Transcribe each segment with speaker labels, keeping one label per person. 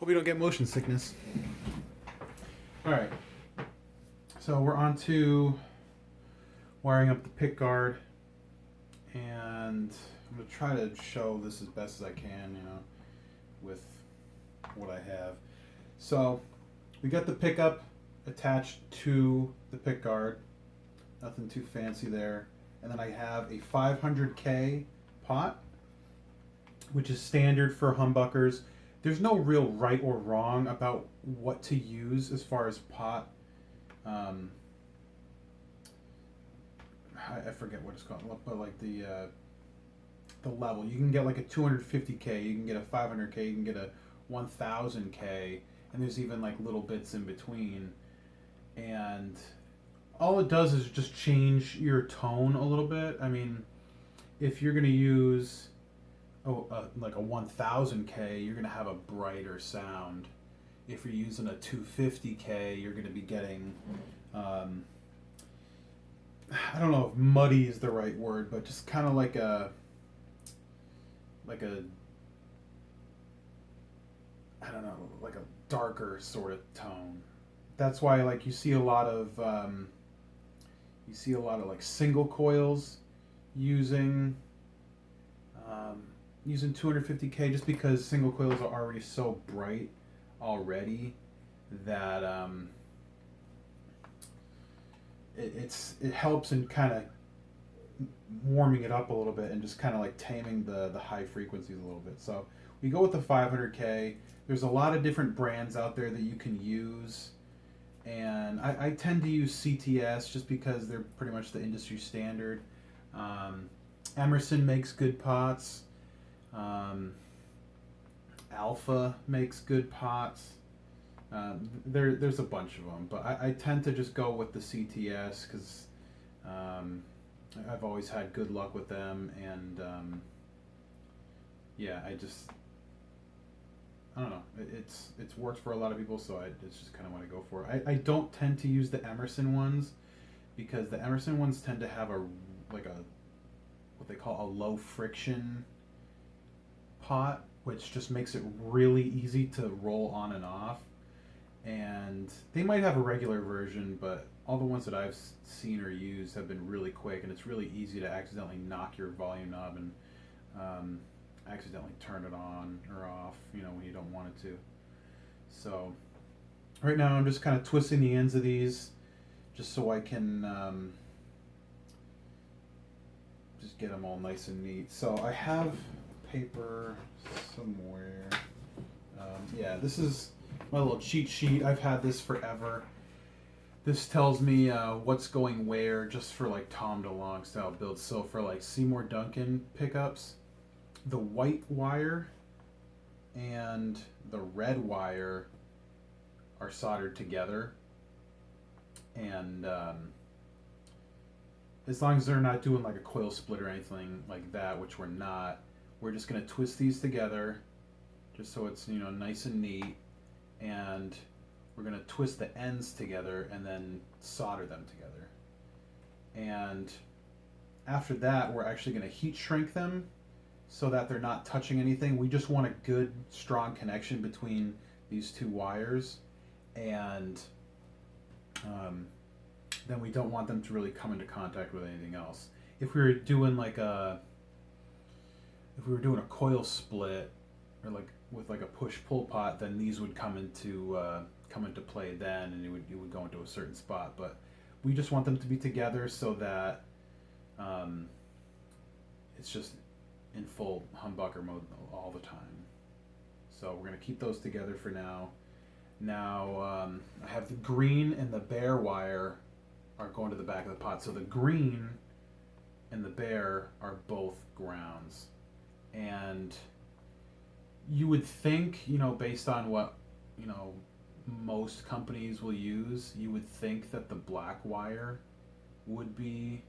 Speaker 1: Hope you don't get motion sickness. Alright, so we're on to wiring up the pick guard, and I'm going to try to show this as best as I can, you know, with what I have. So we got the pickup attached to the pick guard, nothing too fancy there, and then I have a 500K pot, which is standard for humbuckers. There's no real right or wrong about what to use as far as pot. I forget what it's called, but like the level. You can get like a 250K, you can get a 500K, you can get a 1000K, and there's even like little bits in between. And all it does is just change your tone a little bit. I mean, if you're going to use like a 1000K, you're going to have a brighter sound. If you're using a 250K, you're going to be getting, I don't know if muddy is the right word, but just kind of like a, I don't know, like a darker sort of tone. That's why like you see a lot of like single coils using 250K, just because single coils are already so bright already that it helps in kind of warming it up a little bit and just kind of like taming the high frequencies a little bit. So we go with the 500K. There's a lot of different brands out there that you can use, and I tend to use CTS just because they're pretty much the industry standard. Emerson makes good pots. Alpha makes good pots. There's a bunch of them, but I tend to just go with the CTS because I've always had good luck with them, and yeah, I don't know. It's worked for a lot of people, so it's just kind of what I go for. I don't tend to use the Emerson ones because the Emerson ones tend to have what they call a low friction pot, which just makes it really easy to roll on and off. And they might have a regular version, but all the ones that I've seen or used have been really quick, and it's really easy to accidentally knock your volume knob and accidentally turn it on or off, you know, when you don't want it to. So right now I'm just kind of twisting the ends of these just so I can just get them all nice and neat. So I have paper somewhere. Yeah, this is my little cheat sheet. I've had this forever. This tells me what's going where, just for like Tom DeLonge style builds. So for like Seymour Duncan pickups, the white wire and the red wire are soldered together, and as long as they're not doing like a coil split or anything like that, which we're not, we're just going to twist these together just so it's, you know, nice and neat, and we're going to twist the ends together and then solder them together. And after that, we're actually going to heat shrink them so that they're not touching anything. We just want a good, strong connection between these two wires, and then we don't want them to really come into contact with anything else. If we were doing a coil split, or like with like a push-pull pot, then these would come into play then, and it would go into a certain spot. But we just want them to be together so that it's just in full humbucker mode all the time. So we're going to keep those together for now. Now I have the green and the bare wire are going to the back of the pot. So the green and the bare are both grounds. And you would think, you know, based on what, you know, most companies will use, you would think that the black wire would be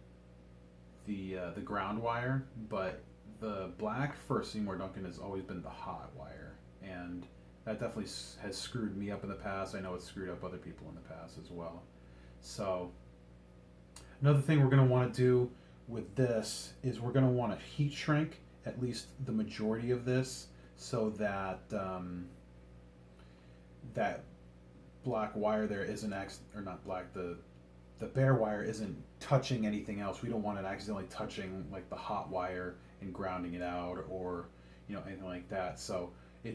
Speaker 1: the ground wire, but the black for Seymour Duncan has always been the hot wire, and that definitely has screwed me up in the past. I know it's screwed up other people in the past as well. So another thing we're going to want to do with this is we're going to want to heat shrink at least the majority of this so that that black wire there isn't or not black, the bare wire isn't touching anything else. We don't want it accidentally touching like the hot wire and grounding it out, or anything like that. So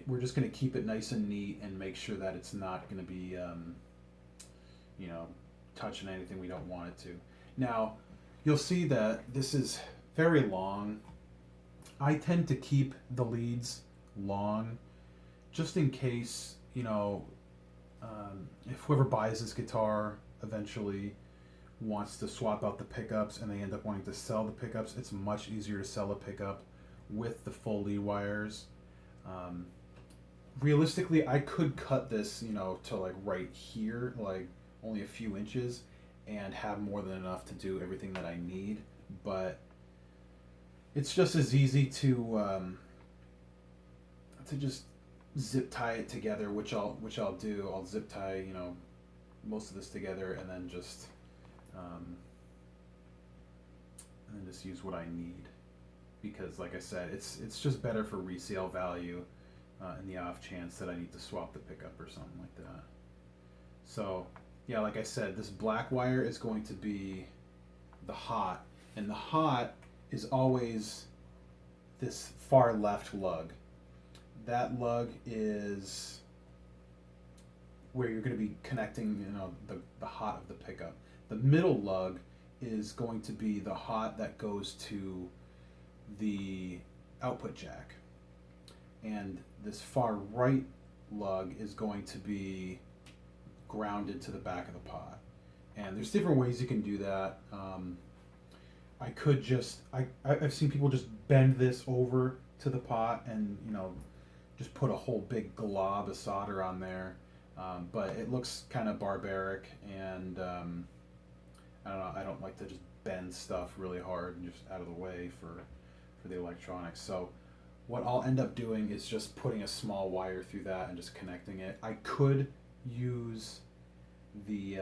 Speaker 1: we're just going to keep it nice and neat and make sure that it's not going to be touching anything we don't want it to. Now you'll see that this is very long. I tend to keep the leads long just in case if whoever buys this guitar eventually wants to swap out the pickups and they end up wanting to sell the pickups, it's much easier to sell a pickup with the full lead wires. Realistically, I could cut this, to like right here, like only a few inches, and have more than enough to do everything that I need. But it's just as easy to just zip tie it together, which I'll do. I'll zip tie, most of this together, and then just use what I need, because like I said, it's just better for resale value in the off chance that I need to swap the pickup or something like that. So yeah, like I said, this black wire is going to be the hot, and the hot is always this far left lug. That lug is where you're going to be connecting, the hot of the pickup. The middle lug is going to be the hot that goes to the output jack. And this far right lug is going to be grounded to the back of the pot. And there's different ways you can do that. I could just, I've seen people just bend this over to the pot and, just put a whole big glob of solder on there. But it looks kind of barbaric, and I don't know, I don't like to just bend stuff really hard and just out of the way for the electronics. So what I'll end up doing is just putting a small wire through that and just connecting it. I could use the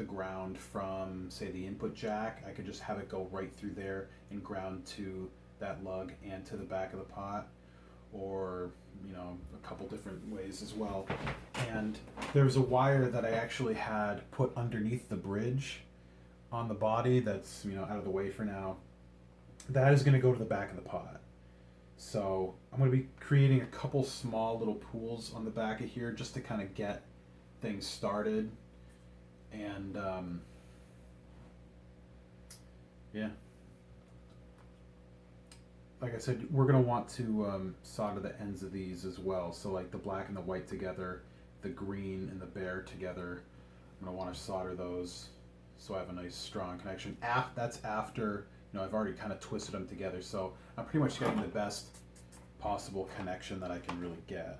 Speaker 1: ground from, say, the input jack. I could just have it go right through there and ground to that lug and to the back of the pot, or a couple different ways as well. And there's a wire that I actually had put underneath the bridge on the body that's out of the way for now. That is going to go to the back of the pot. So I'm going to be creating a couple small little pools on the back of here just to kind of get things started. And yeah, like I said, we're going to want to solder the ends of these as well. So like the black and the white together, the green and the bare together. I'm going to want to solder those so I have a nice strong connection. That's after, I've already kind of twisted them together. So I'm pretty much getting the best possible connection that I can really get.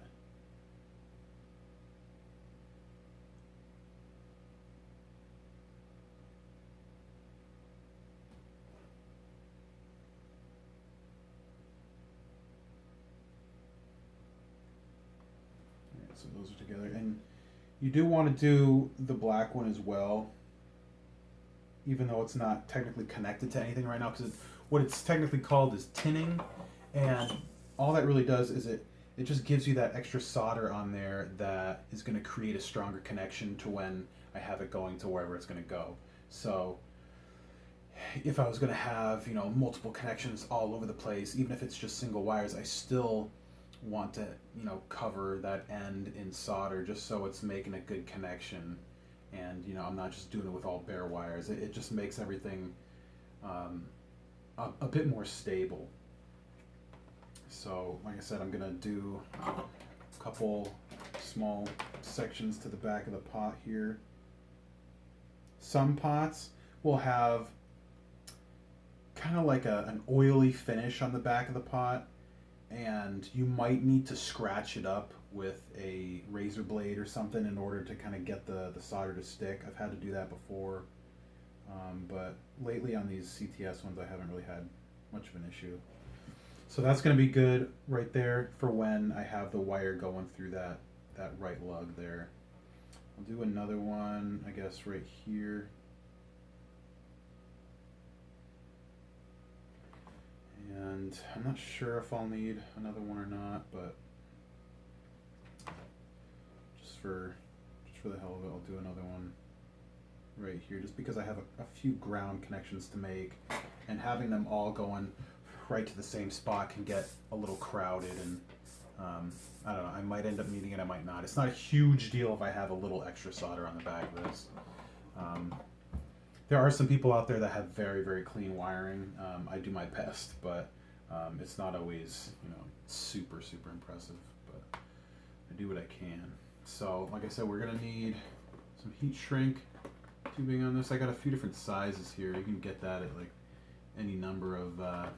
Speaker 1: So those are together, and you do want to do the black one as well, even though it's not technically connected to anything right now, because what it's technically called is tinning, and all that really does is it just gives you that extra solder on there that is going to create a stronger connection to when I have it going to wherever it's going to go. So if I was going to have multiple connections all over the place, even if it's just single wires, I still want to cover that end in solder just so it's making a good connection, and I'm not just doing it with all bare wires. It just makes everything a bit more stable. So like I said, I'm gonna do a couple small sections to the back of the pot here. Some pots will have kind of like an oily finish on the back of the pot, and you might need to scratch it up with a razor blade or something in order to kind of get the solder to stick. I've had to do that before, but lately on these CTS ones I haven't really had much of an issue. So that's going to be good right there for when I have the wire going through that right lug there. I'll do another one, I guess, right here. And I'm not sure if I'll need another one or not, but for the hell of it, I'll do another one right here, just because I have a few ground connections to make, and having them all going right to the same spot can get a little crowded, and I don't know, I might end up needing it, I might not. It's not a huge deal if I have a little extra solder on the back of this. There are some people out there that have very, very clean wiring. I do my best, but it's not always, you know, super, super impressive, but I do what I can. So, like I said, we're gonna need some heat shrink tubing on this. I got a few different sizes here. You can get that at like any number of like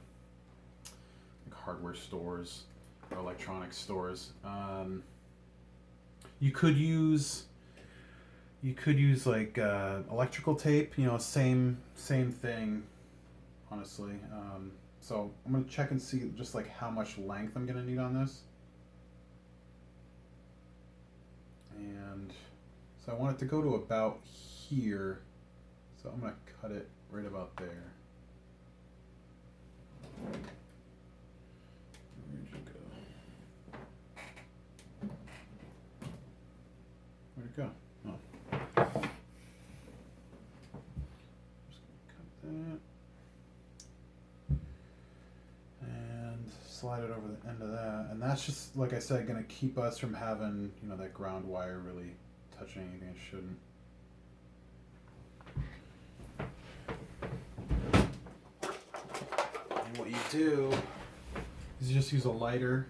Speaker 1: hardware stores or electronics stores. You could use like electrical tape. You know, same thing, honestly. So I'm gonna check and see just like how much length I'm gonna need on this. And so I want it to go to about here, so I'm going to cut it right about there. Where'd you go? Where'd it go? Oh. Just going to cut that. And slide it over the end of that. And that's just, like I said, going to keep us from having, you know, that ground wire really touching anything it shouldn't. And what you do is you just use a lighter.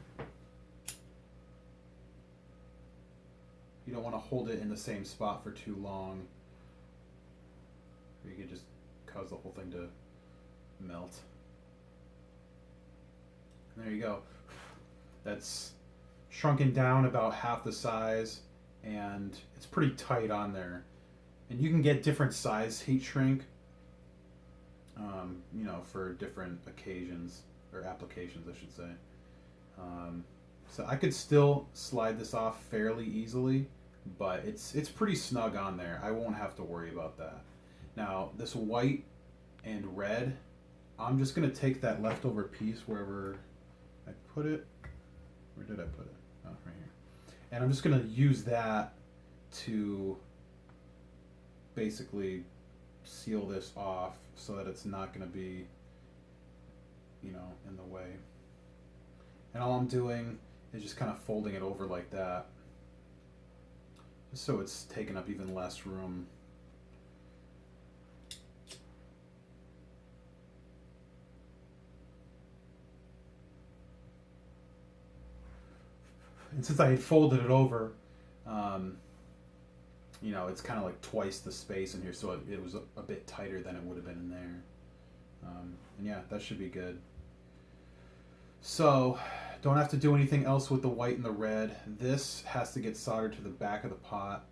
Speaker 1: You don't want to hold it in the same spot for too long, or you could just cause the whole thing to melt. And there you go. That's shrunken down about half the size, and it's pretty tight on there. And you can get different size heat shrink, you know, for different occasions, or applications, I should say. So I could still slide this off fairly easily, but it's pretty snug on there. I won't have to worry about that. Now, this white and red, I'm just going to take that leftover piece wherever I put it. Where did I put it? Oh, right here. And I'm just going to use that to basically seal this off so that it's not going to be, you know, in the way. And all I'm doing is just kind of folding it over like that, just so it's taking up even less room. And since I had folded it over, you know, it's kind of like twice the space in here, so it was a bit tighter than it would have been in there. And yeah, that should be good. So, don't have to do anything else with the white and the red. This has to get soldered to the back of the pot,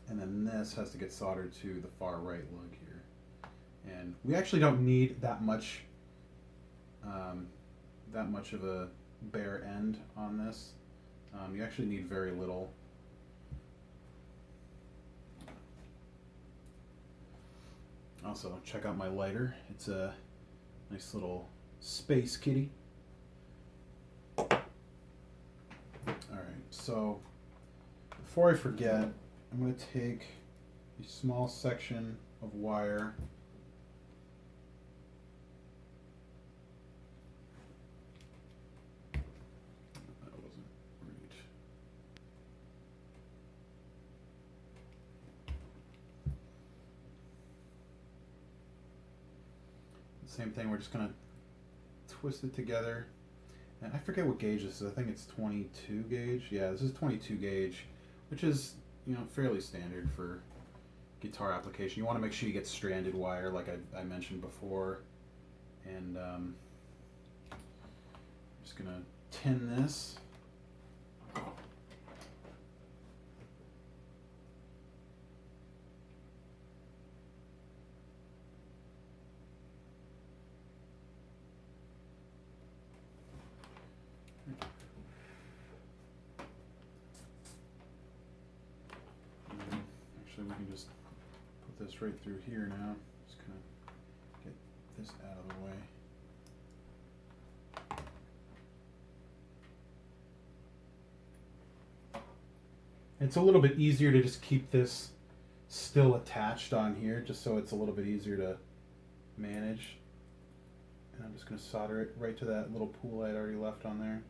Speaker 1: and then this has to get soldered to the far right lug here. And we actually don't need that much of a bare end on this. You actually need very little. Also, check out my lighter. It's a nice little space kitty. Alright, so before I forget, I'm going to take a small section of wire . That wasn't right. Same thing, we're just going to twist it together. And I forget what gauge this is. I think it's 22 gauge. Yeah, this is 22 gauge, which is, you know, fairly standard for guitar application. You want to make sure you get stranded wire, like I mentioned before. And I'm just going to tin this. Actually, we can just put this right through here now. Just kind of get this out of the way. It's a little bit easier to just keep this still attached on here, just so it's a little bit easier to manage. And I'm just going to solder it right to that little pool I'd already left on there.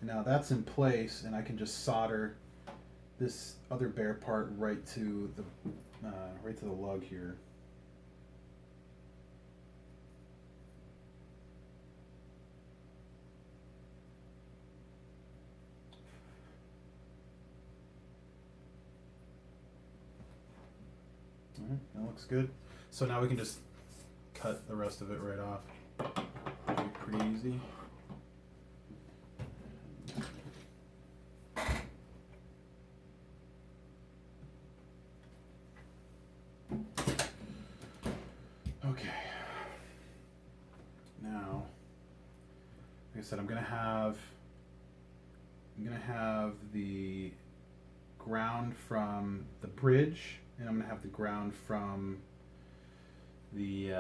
Speaker 1: And now that's in place, and I can just solder this other bare part right to the lug here. All right, that looks good. So now we can just cut the rest of it right off. It'll be pretty easy. Okay. Now, like I said, I'm gonna have the ground from the bridge, and I'm gonna have the ground from the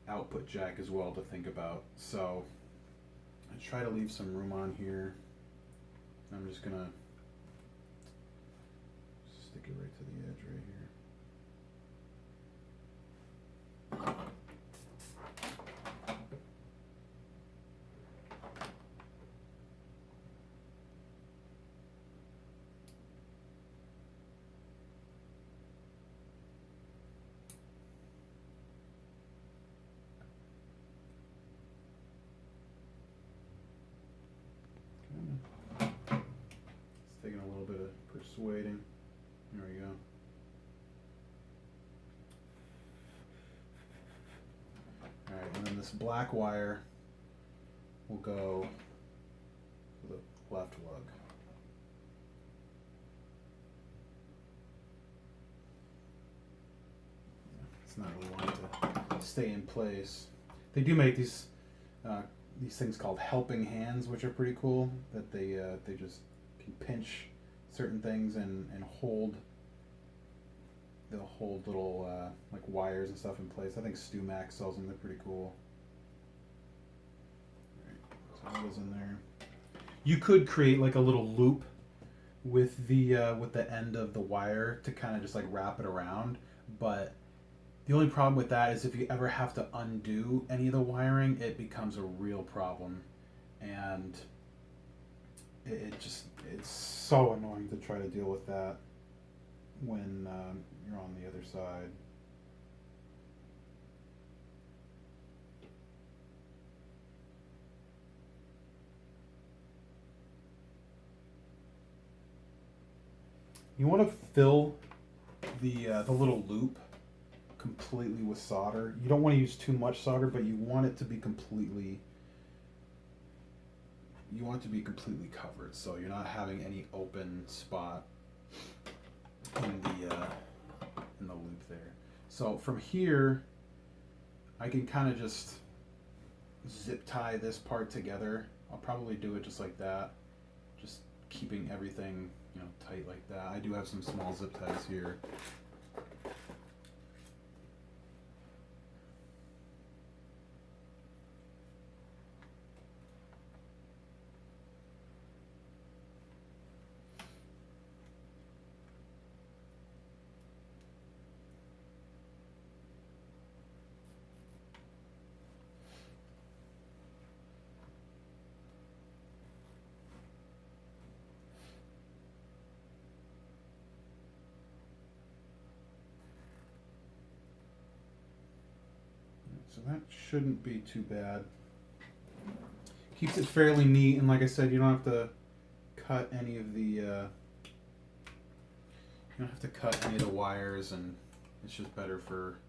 Speaker 1: output jack as well to think about. So I try to leave some room on here. I'm just gonna stick it right to the edge right here. It's taking a little bit of persuading. There we go. Alright, and then this black wire will go to the left lug. It's not really wanting to stay in place. They do make these things called helping hands, which are pretty cool. That they just can pinch certain things and hold. They'll hold little like wires and stuff in place. I think StuMax sells them. They're pretty cool. All right, so that goes in there. You could create like a little loop with the end of the wire to kind of just like wrap it around, but the only problem with that is if you ever have to undo any of the wiring, it becomes a real problem, and it's so annoying to try to deal with that when you're on the other side. You want to fill the little loop completely with solder. You don't want to use too much solder, but you want it to be completely covered, so you're not having any open spot in the loop there. So from here, I can kind of just zip tie this part together. I'll probably do it just like that, just keeping everything, you know, tight like that. I do have some small zip ties here. So that shouldn't be too bad. Keeps it fairly neat, and like I said, you don't have to cut any of the wires, and it's just better for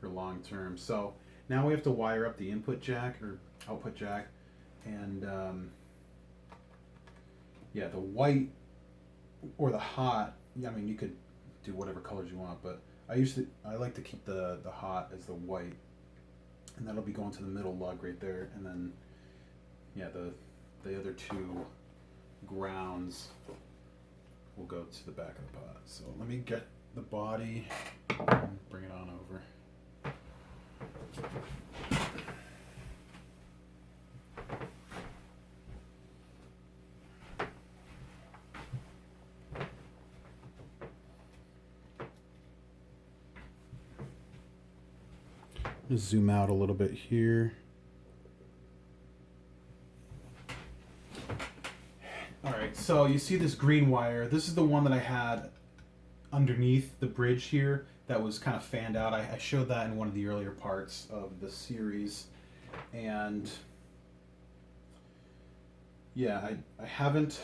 Speaker 1: long term. So now we have to wire up the input jack or output jack, and yeah, the white or the hot. I mean, you could do whatever colors you want, but I like to keep the hot as the white. And that'll be going to the middle lug right there, and then yeah, the other two grounds will go to the back of the pot. So let me get the body and bring it on over. Just zoom out a little bit here. All right, so you see this green wire. This is the one that I had underneath the bridge here that was kind of fanned out. I showed that in one of the earlier parts of the series. And yeah, I haven't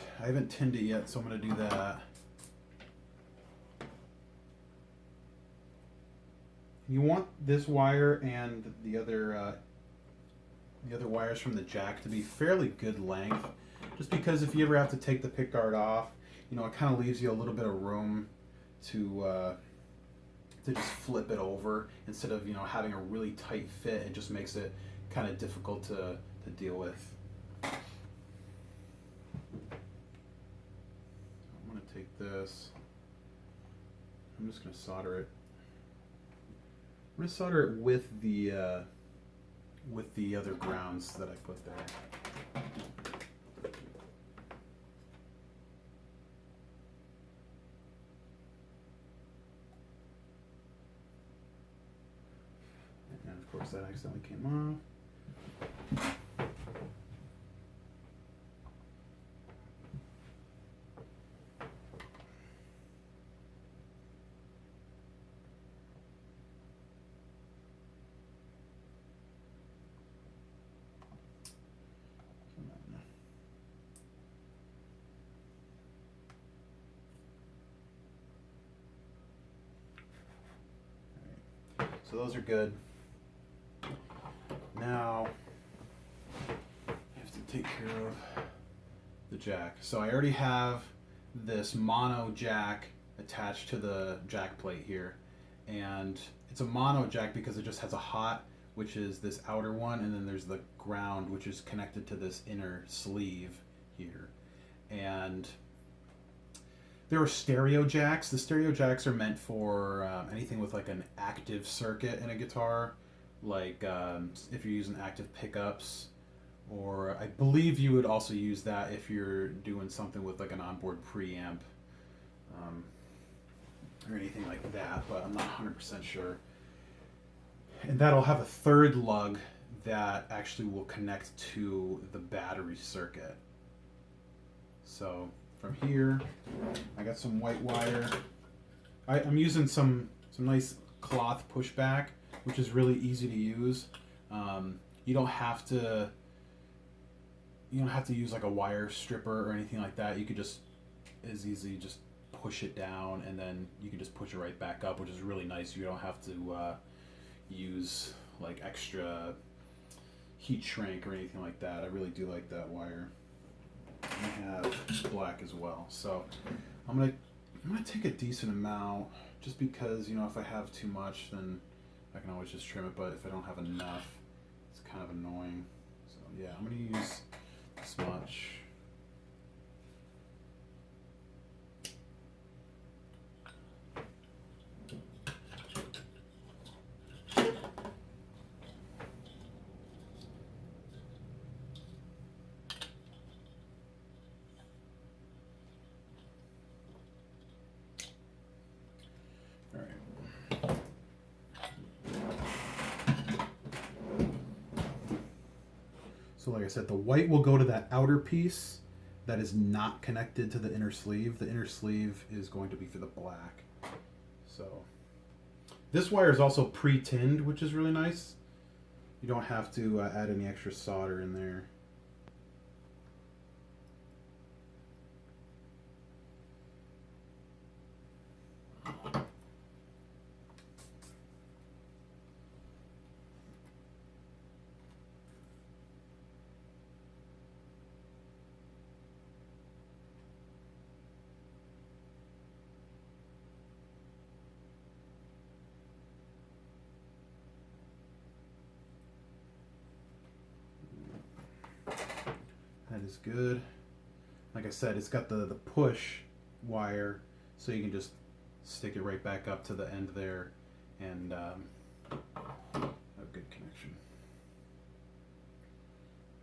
Speaker 1: tinned it yet, so I'm gonna do that. You want this wire and the other wires from the jack to be fairly good length, just because if you ever have to take the pickguard off, you know, it kind of leaves you a little bit of room to just flip it over instead of, you know, having a really tight fit. It just makes it kind of difficult to deal with. I'm going to take this. I'm just going to solder it. I'm going to solder it with the other grounds that I put there. And of course that accidentally came off. So those are good. Now I have to take care of the jack. So I already have this mono jack attached to the jack plate here, and it's a mono jack because it just has a hot, which is this outer one, and then there's the ground, which is connected to this inner sleeve here. And there are stereo jacks. The stereo jacks are meant for anything with like an active circuit in a guitar, like if you're using active pickups, or I believe you would also use that if you're doing something with like an onboard preamp or anything like that, but I'm not 100% sure. And that'll have a third lug that actually will connect to the battery circuit. So from here, I got some white wire. I'm using some nice cloth pushback, which is really easy to use. You don't have to use like a wire stripper or anything like that. You could just as easily just push it down, and then you can just push it right back up, which is really nice. You don't have to use like extra heat shrink or anything like that. I really do like that wire. I have black as well, so I'm gonna take a decent amount, just because, you know, if I have too much, then I can always just trim it, but if I don't have enough, it's kind of annoying. So yeah, I'm gonna use this much. So like I said, the white will go to that outer piece that is not connected to the inner sleeve. The inner sleeve is going to be for the black. So this wire is also pre-tinned, which is really nice. You don't have to add any extra solder in there. That is good. Like I said, it's got the push wire, so you can just stick it right back up to the end there and have a good connection.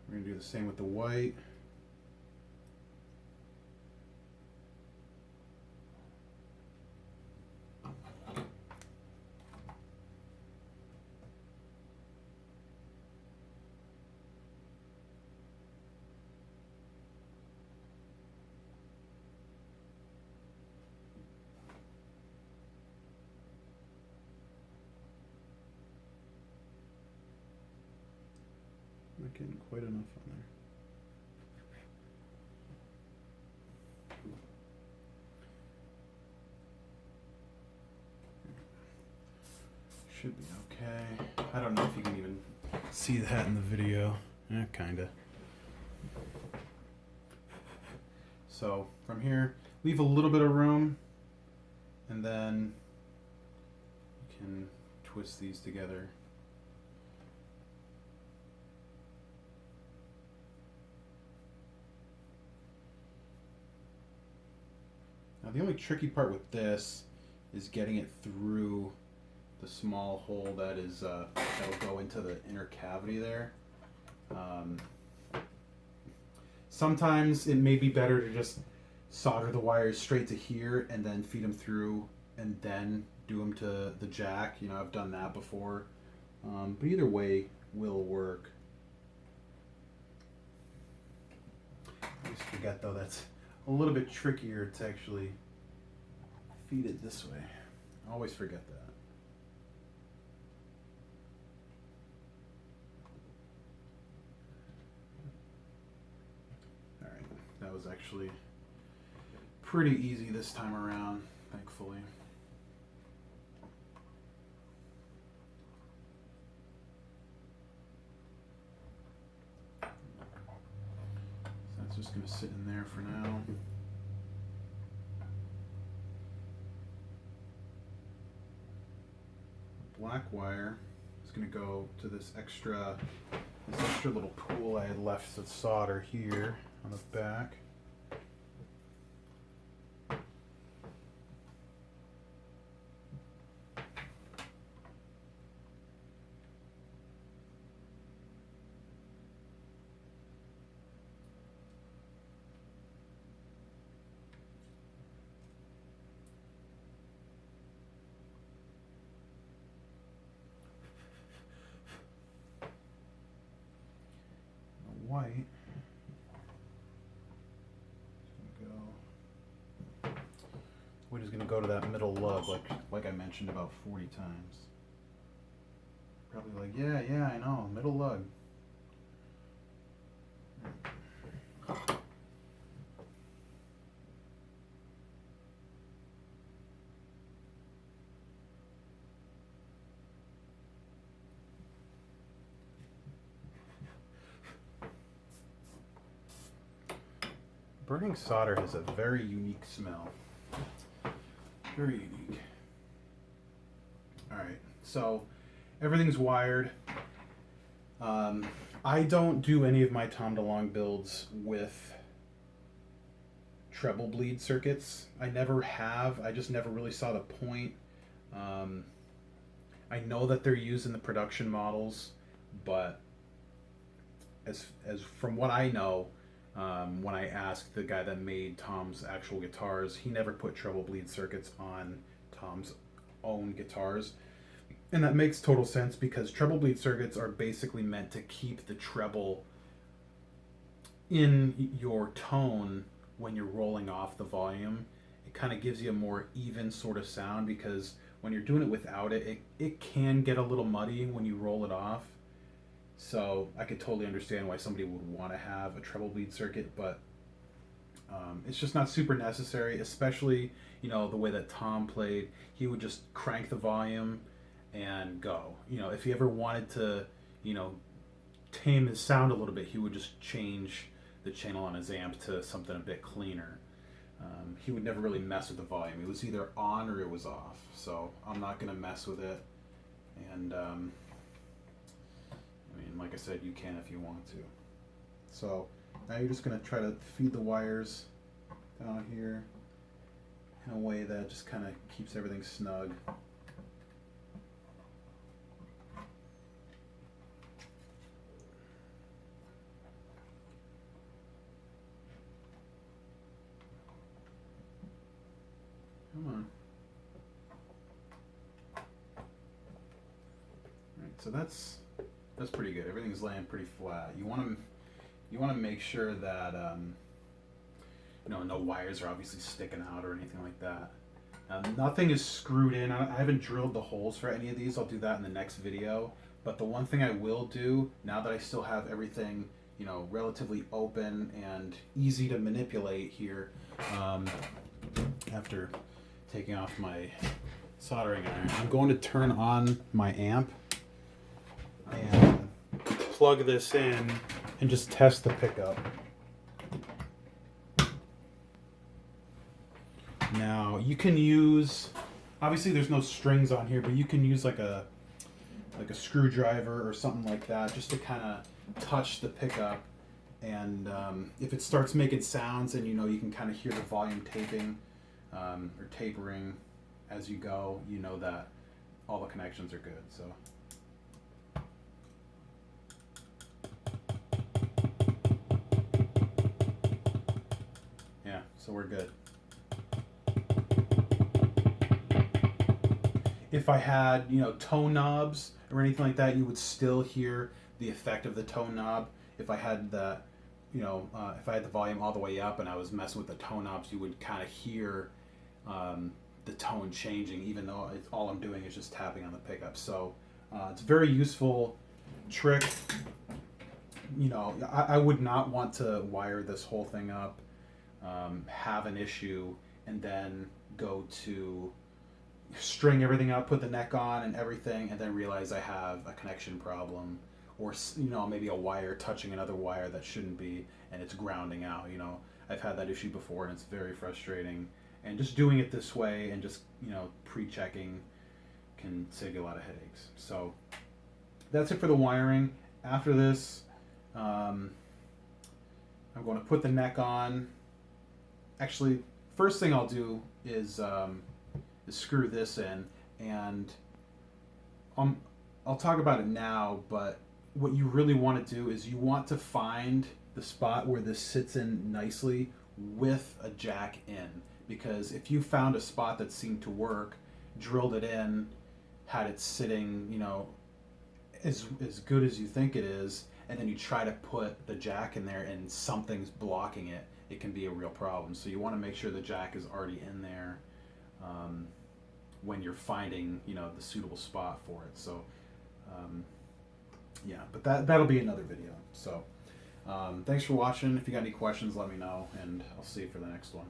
Speaker 1: We're going to do the same with the white. Not getting quite enough on there. Should be okay. I don't know if you can even see that in the video. Yeah, kinda. So from here, leave a little bit of room, and then you can twist these together. Now the only tricky part with this is getting it through the small hole that is that'll go into the inner cavity there. Sometimes it may be better to just solder the wires straight to here and then feed them through and then do them to the jack. You know, I've done that before, but either way will work. I always forget though, that's a little bit trickier to actually feed it this way. I always forget that. Alright, that was actually pretty easy this time around, thankfully. So that's just going to sit in there for now. Black wire is going to go to this extra little pool I had left to solder here on the back. White. White is going to go to that middle lug, like I mentioned about 40 times. Probably like, yeah, I know, middle lug. Burning solder has a very unique smell. Very unique. Alright, so everything's wired. I don't do any of my Tom DeLonge builds with treble bleed circuits. I never have. I just never really saw the point. I know that they're used in the production models, but as from what I know, when I asked the guy that made Tom's actual guitars, he never put treble bleed circuits on Tom's own guitars. And that makes total sense because treble bleed circuits are basically meant to keep the treble in your tone when you're rolling off the volume. It kind of gives you a more even sort of sound because when you're doing it without it, it can get a little muddy when you roll it off. So I could totally understand why somebody would want to have a treble bleed circuit, but it's just not super necessary, especially, you know, the way that Tom played. He would just crank the volume and go. You know, if he ever wanted to, you know, tame his sound a little bit, he would just change the channel on his amp to something a bit cleaner. He would never really mess with the volume. It was either on or it was off. So I'm not going to mess with it. And I mean, like I said, you can if you want to. So now you're just going to try to feed the wires down here in a way that just kind of keeps everything snug. Come on. All right, so that's pretty good. Everything's laying pretty flat. You want to make sure that you know, no wires are obviously sticking out or anything like that. Nothing is screwed in. I haven't drilled the holes for any of these. I'll do that in the next video. But the one thing I will do, now that I still have everything, you know, relatively open and easy to manipulate here, after taking off my soldering iron, I'm going to turn on my amp and plug this in and just test the pickup. Now you can use, obviously there's no strings on here, but you can use like a screwdriver or something like that just to kind of touch the pickup, and if it starts making sounds, and you know, you can kind of hear the volume taping or tapering as you go, you know that all the connections are good. So yeah, so we're good. If I had, you know, tone knobs or anything like that, you would still hear the effect of the tone knob. If I had the, you know, if I had the volume all the way up and I was messing with the tone knobs, you would kind of hear the tone changing, even though all I'm doing is just tapping on the pickup. So it's a very useful trick. You know, I would not want to wire this whole thing up, have an issue, and then go to string everything up, put the neck on and everything, and then realize I have a connection problem, or, you know, maybe a wire touching another wire that shouldn't be, and it's grounding out. You know, I've had that issue before, and it's very frustrating. And just doing it this way and just, you know, pre-checking can save you a lot of headaches. So that's it for the wiring. After this, I'm going to put the neck on. Actually, first thing I'll do is screw this in, and I'll talk about it now, but what you really want to do is you want to find the spot where this sits in nicely with a jack in, because if you found a spot that seemed to work, drilled it in, had it sitting, you know, as good as you think it is, and then you try to put the jack in there and something's blocking it, it can be a real problem. So you want to make sure the jack is already in there when you're finding, you know, the suitable spot for it. So yeah, but that'll be another video. So thanks for watching. If you got any questions, let me know, and I'll see you for the next one.